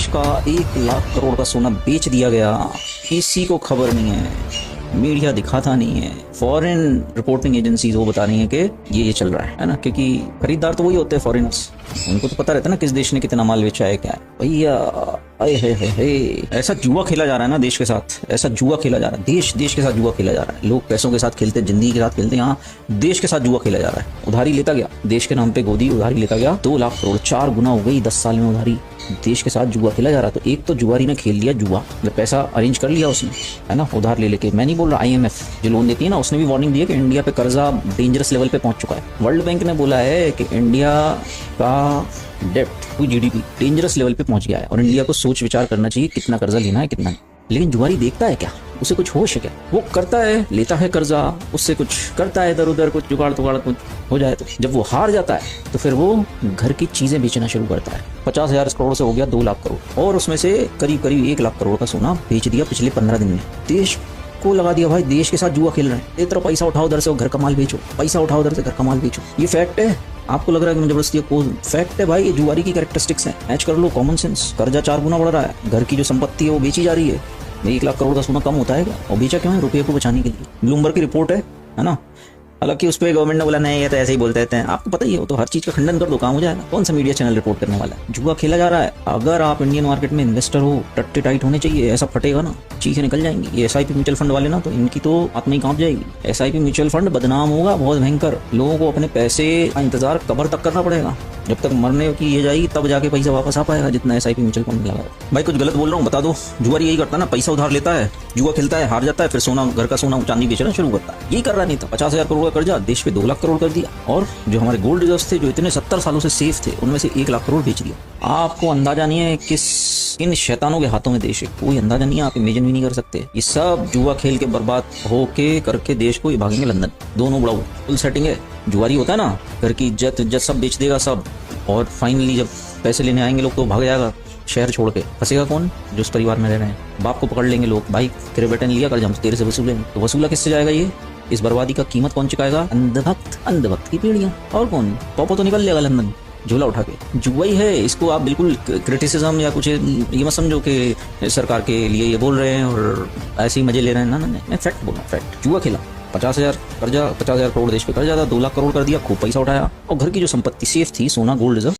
का 1 लाख करोड़ का सोना बेच दिया गया, किसी को खबर नहीं है, मीडिया दिखाता नहीं है। फॉरेन रिपोर्टिंग एजेंसीज वो बता रही हैं कि ये चल रहा है ना, क्योंकि खरीदार तो वही होते हैं फॉरेनर्स, उनको तो पता रहता है ना किस देश ने कितना माल बेचा है क्या है। भैया अरे हे ऐसा जुआ खेला जा रहा है ना देश के साथ, ऐसा जुआ खेला जा रहा है, देश के साथ जुआ खेला जा रहा है। लोग पैसों के साथ खेलते हैं, जिंदगी के साथ खेलते हैं, यहाँ देश के साथ जुआ खेला जा रहा है। उधारी लेता गया, देश के नाम पे गोदी उधारी लेता गया, 2 लाख करोड़, 4 गुना हो गई 10 साल में उधारी। देश के साथ जुआ खेला जा रहा है। तो एक तो जुआरी ने खेल लिया जुआ, मतलब पैसा अरेंज कर लिया उसने, है ना, उधार ले लेके। मैं नहीं बोल रहा, IMF जो लोन देती है ना, उसने भी वार्निंग दी है कि इंडिया पे कर्जा डेंजरस लेवल पे पहुंच चुका है। वर्ल्ड बैंक ने बोला है कि इंडिया का डेप्ट टू GDP डेंजरस लेवल पे पहुंच गया है और इंडिया को सोच विचार करना चाहिए कितना कर्जा लेना है कितना नहीं। लेकिन जुआरी देखता है क्या, उसे कुछ होश है क्या? वो करता है, लेता है कर्जा, उससे कुछ करता है इधर उधर, कुछ जुगाड़ तुगाड़ कुछ हो जाए तो जब वो हार जाता है तो फिर वो घर की चीजें बेचना शुरू करता है। 50,000 करोड़ से हो गया 2 लाख करोड़, और उसमें से करीब करीब 1 लाख करोड़ का सोना बेच दिया पिछले 15 दिन में। देश को लगा दिया भाई, देश के साथ जुआ खेल रहे हैं। एक तरफ पैसा उठाओ उधर से घर का माल बेचो, पैसा उठाओ उधर से घर का माल बेचो। ये फैक्ट है। आपको लग रहा है कि मैं जबरदस्ती को, फैक्ट है भाई, ये जुआरी की कैरेक्टरिस्टिक्स हैं। मैच कर लो, कॉमन सेंस। कर्जा 4 गुना बढ़ रहा है, घर की जो संपत्ति है वो बेची जा रही है। 1 लाख करोड़ का सोना कम होता है क्या? और बेचा क्यों है? रुपये को बचाने के लिए। ब्लूमबर्ग की रिपोर्ट है ना। हालांकि उस पर गवर्नमेंट ने बोला नहीं, ये तो ऐसे ही बोलते रहते हैं। आपको पता ही है, वो तो हर चीज का खंडन कर दो, काम हो जाएगा। कौन सा मीडिया चैनल रिपोर्ट करने वाला है? जुआ खेला जा रहा है। अगर आप इंडियन मार्केट में इन्वेस्टर हो, टट्टे टाइट होने चाहिए, ऐसा फटेगा ना, चीखें निकल जाएंगी। ये SIP म्यूचुअल फंड वाले ना, तो इनकी तो आत्मा ही कांप जाएगी। SIP म्यूचुअल फंड बदनाम होगा बहुत भयंकर। लोगों को अपने पैसे का इंतजार कब्र तक करना पड़ेगा, जब तक मरने की ये जाएगी तब जाके पैसा वापस आ पाएगा, जितना SIP म्यूचुअल फंड लगा। भाई कुछ गलत बोल रहा हूँ बता दो। जुआरी यही करता है ना, पैसा उधार लेता है, जुआ खेलता है, हार जाता है, फिर सोना, घर का सोना चांदी बेचना शुरू करता है। यही कर रहा नहीं था। 50,000 करोड़ का कर्जा देश पे 2 लाख करोड़ कर दिया, और जो हमारे गोल्ड रिजर्व थे जो इतने 70 सालों से सेफ थे, उनमें से 1 लाख करोड़ बेच दिया। आपको अंदाजा नहीं है किस इन शैतानों के हाथों में देश है, कोई अंदाजा नहीं है, आप इमेजिन भी नहीं कर सकते। ये सब जुआ खेल के बर्बाद होके करके देश को ये भागेंगे लंदन। दोनों बड़ा फुल सेटिंग है। जुआरी होता है ना, घर की इज्जत सब बेच देगा सब, और फाइनली जब पैसे लेने आएंगे लोग तो भाग जाएगा शहर छोड़ के। फंसेगा कौन? जो उस परिवार में रह रहे हैं। बाप को पकड़ लेंगे लोग, भाई तेरे बेटे ने लिया कर्ज, हम तेरे से वसूलेंगे। तो वसूला किससे जाएगा? ये इस बर्बादी का कीमत कौन चुकाएगा? अंधभक्त की पीढ़ियां। और कौन? पॉपो तो निकल जाएगा लंदन झोला उठा के। जुआ ही है। इसको आप बिल्कुल क्रिटिसिज्म या कुछ ये मत समझो कि सरकार के लिए ये बोल रहे हैं और ऐसे ही मजे ले रहे हैं। ना मैं फैक्ट बोल रहा हूँ, फैक्ट। जुआ खेला, 50,000 कर्जा, 50,000 करोड़ देश पे कर्जा था, 2 लाख करोड़ कर दिया, खूब पैसा उठाया, और घर की जो संपत्ति सेफ थी, सोना, गोल्ड रिजर्व,